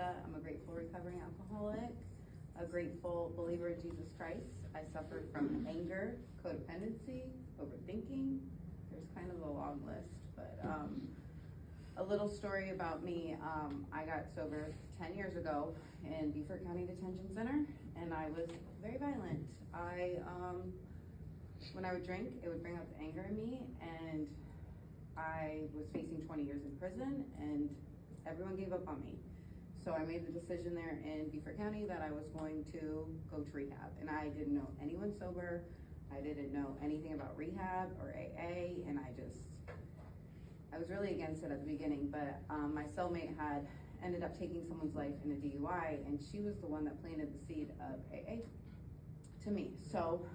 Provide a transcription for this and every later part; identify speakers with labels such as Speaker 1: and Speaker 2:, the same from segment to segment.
Speaker 1: Melissa. I'm a grateful recovering alcoholic, a grateful believer in Jesus Christ. I suffered from anger, codependency, overthinking. There's kind of a long list, but a little story about me. I got sober 10 years ago in Beaufort County Detention Center, and I was very violent. When I would drink, it would bring out the anger in me, and I was facing 20 years in prison, and everyone gave up on me. So I made the decision there in Beaufort County that I was going to go to rehab, and I didn't know anyone sober. I didn't know anything about rehab or AA, and I was really against it at the beginning, but my cellmate had ended up taking someone's life in a DUI, and she was the one that planted the seed of AA to me. So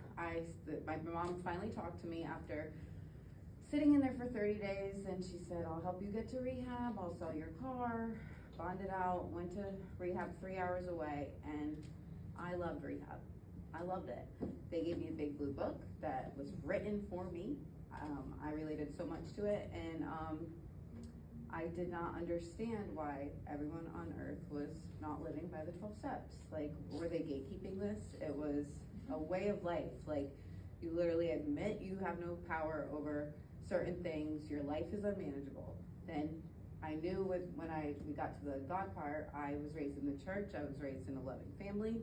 Speaker 1: my mom finally talked to me after sitting in there for 30 days, and she said, I'll help you get to rehab, I'll sell your car, bonded out, went to rehab 3 hours away, and I loved rehab. I loved it. They gave me a big blue book that was written for me. I related so much to it, and I did not understand why everyone on earth was not living by the 12 steps. Like, were they gatekeeping this? It was a way of life. Like, you literally admit you have no power over certain things, your life is unmanageable. Then I knew when we got to the God part, I was raised in the church, I was raised in a loving family,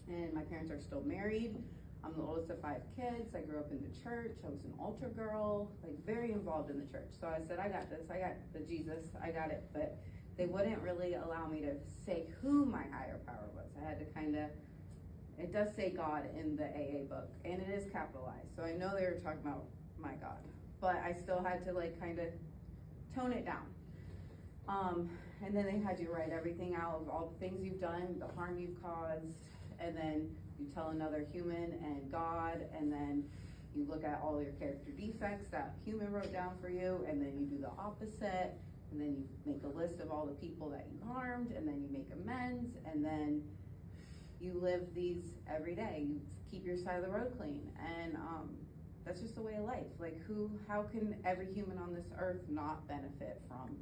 Speaker 1: and my parents are still married. I'm the oldest of 5 kids. I grew up in the church. I was an altar girl, like very involved in the church. So I said, I got this. I got the Jesus. I got it. But they wouldn't really allow me to say who my higher power was. I had to it does say God in the AA book, and it is capitalized. So I know they were talking about my God, but I still had to tone it down. And then they had you write everything out of all the things you've done, the harm you've caused, and then you tell another human and God, and then you look at all your character defects that human wrote down for you, and then you do the opposite, and then you make a list of all the people that you harmed, and then you make amends, and then you live these every day. You keep your side of the road clean, and that's just the way of life. Like, how can every human on this earth not benefit from